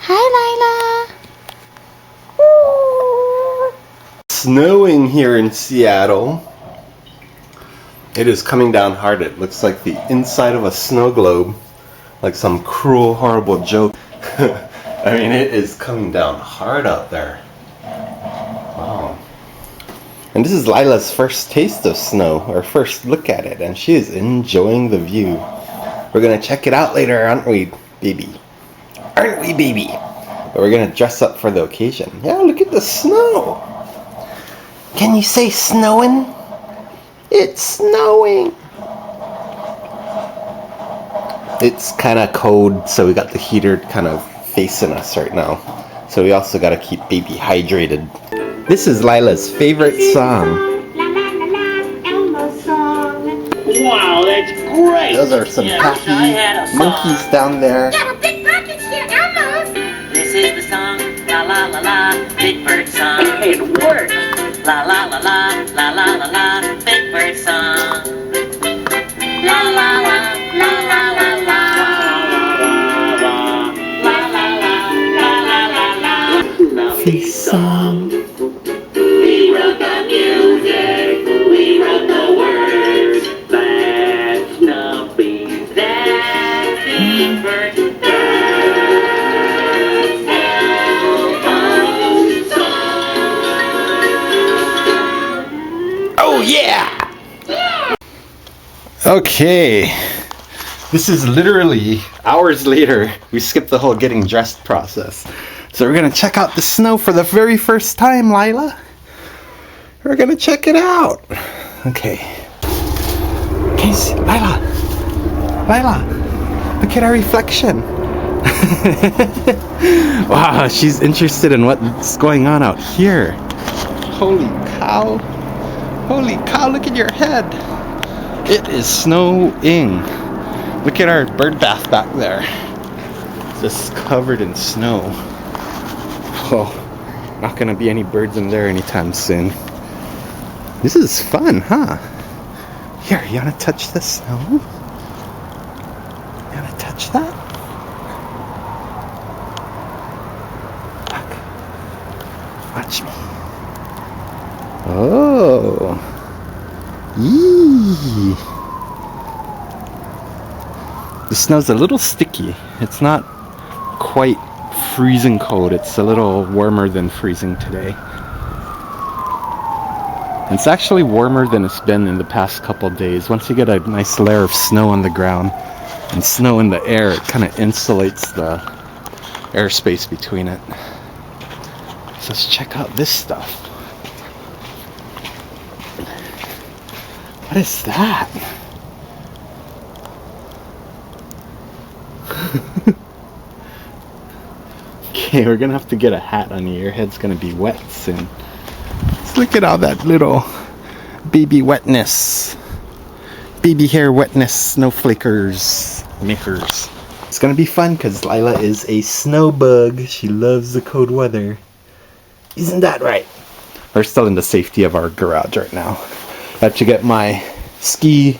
Hi, Lila. Snowing here in Seattle. It is coming down hard. It looks like the inside of a snow globe. Like some cruel, horrible joke. I mean, it is coming down hard out there. Wow. And this is Lila's first taste of snow, or first look at it, and she is enjoying the view. We're gonna check it out later, aren't we, baby? Aren't we, baby? But we're gonna dress up for the occasion. Yeah, look at the snow. Can you say snowing? It's snowing. It's kind of cold, so we got the heater kind of facing us right now. So we also got to keep baby hydrated. This is Lila's favorite song. La la la la, Elmo's song. Wow, that's great. Those are some happy monkeys down there. Yeah, well, Big Bucket's here, Elmo's. This is the song, la la la la, Big Bird song. It works. La la la la, la la la la, Big Bird song. La la la, la la la la. La la la, la la la la. Lovely song. We wrote the music, we wrote the words. That's Snuffy, that's Big Bird. Oh yeah! Okay, this is literally hours later. We skipped the whole getting dressed process. So we're gonna check out the snow for the very first time, Lila. We're gonna check it out. Okay. Casey, Lila, look at our reflection. Wow, she's interested in what's going on out here. Holy cow. Holy cow, look at your head. It is snowing. Look at our bird bath back there. It's just covered in snow. Oh, not gonna be any birds in there anytime soon. This is fun, huh? Here, you wanna touch the snow? You wanna touch that? Look. Watch me. Oh. Yee. The snow's a little sticky. It's not quite freezing cold. It's a little warmer than freezing today. It's actually warmer than it's been in the past couple of days. Once you get a nice layer of snow on the ground and snow in the air, it kind of insulates the airspace between it. So let's check out this stuff. What is that? Okay, we're gonna have to get a hat on you. Your head's gonna be wet soon. Let's look at all that little baby wetness. Baby hair wetness snowflakers makers. It's gonna be fun because Lila is a snow bug. She loves the cold weather. Isn't that right? We're still in the safety of our garage right now. I have to get my ski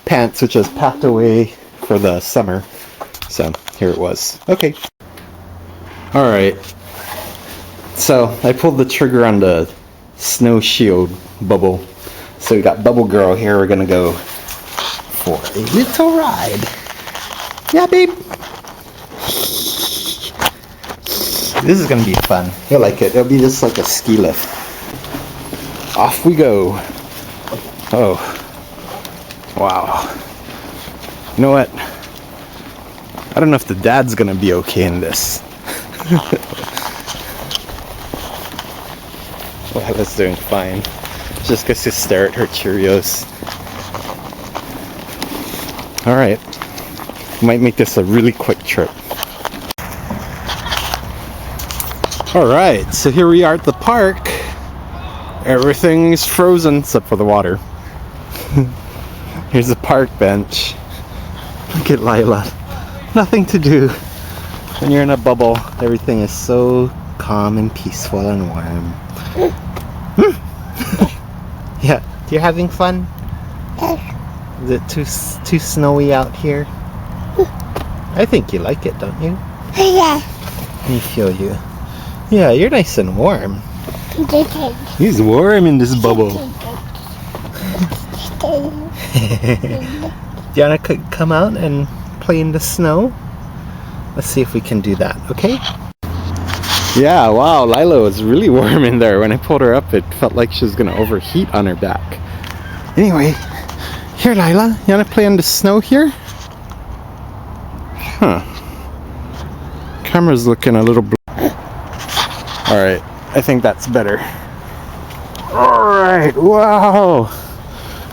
pants, which was packed away for the summer. So here it was. Okay. Alright. So I pulled the trigger on the snow shield bubble. So we got Bubble Girl here. We're gonna go for a little ride. Yeah, babe. This is gonna be fun. You'll like it. It'll be just like a ski lift. Off we go. Oh, wow. You know what? I don't know if the dad's gonna be okay in this. Lila's doing fine. Just gets to stare at her Cheerios. Alright. Might make this a really quick trip. Alright, so here we are at the park. Everything is frozen except for the water. Here's a park bench. Look at Lila. Nothing to do. When you're in a bubble, everything is so calm and peaceful and warm. Yeah, you're having fun? Is it too snowy out here? I think you like it, don't you? Yeah. Let me feel you. Yeah, you're nice and warm. He's warm in this bubble. Do you want to come out and play in the snow? Let's see if we can do that, okay? Yeah, wow, Lila was really warm in there. When I pulled her up, it felt like she was going to overheat on her back. Anyway, here, Lila, you want to play in the snow here? Huh. Camera's looking a little blue. Alright, I think that's better. Alright, wow!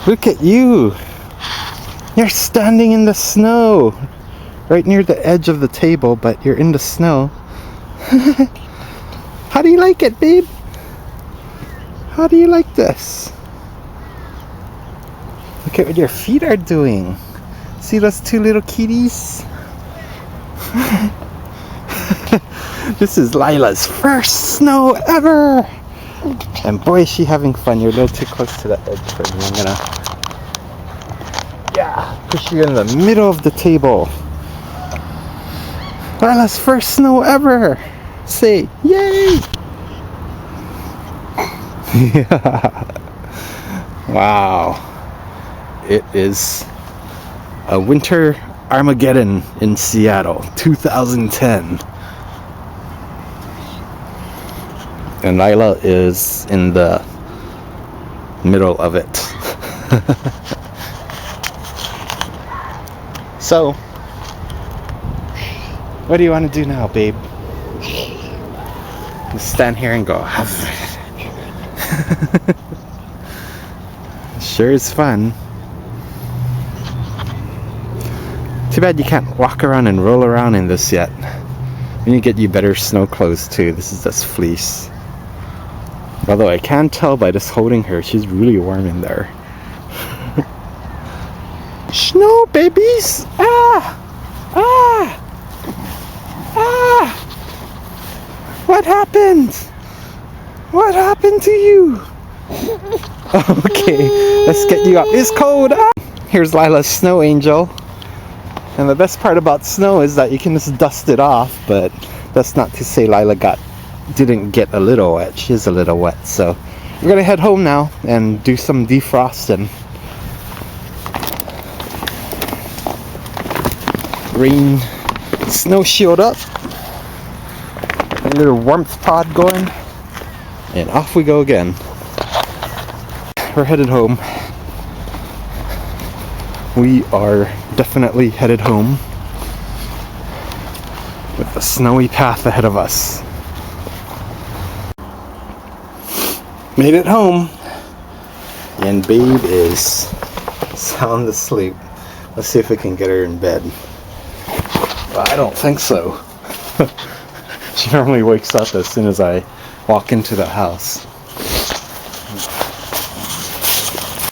Look at you! You're standing in the snow! Right near the edge of the table, but you're in the snow. How do you like it, babe? How do you like this? Look at what your feet are doing. See those two little kitties? This is Lila's first snow ever! And boy, is she having fun. You're a little too close to the edge for me. I'm gonna... Yeah, push you in the middle of the table. Lila's first snow ever! Say, yay! Yeah. Wow. It is a winter Armageddon in Seattle, 2010. And Lila is in the middle of it. So, what do you want to do now, babe? Just stand here and go. Sure is fun. Too bad you can't walk around and roll around in this yet. We need to get you better snow clothes too. This is just fleece. Although I can tell by just holding her, she's really warm in there. Snow babies! Ah! Ah! Ah! What happened? What happened to you? Okay, let's get you up. It's cold! Ah! Here's Lila's snow angel. And the best part about snow is that you can just dust it off, but that's not to say Lila didn't get a little wet. She is a little wet, so we're gonna head home now and do some defrosting. Rain snow shield up, a little warmth pod going, and off we go again. We're headed home. We are definitely headed home with the snowy path ahead of us. Made it home, and babe is sound asleep. Let's see if we can get her in bed. Well, I don't think so. She normally wakes up as soon as I walk into the house.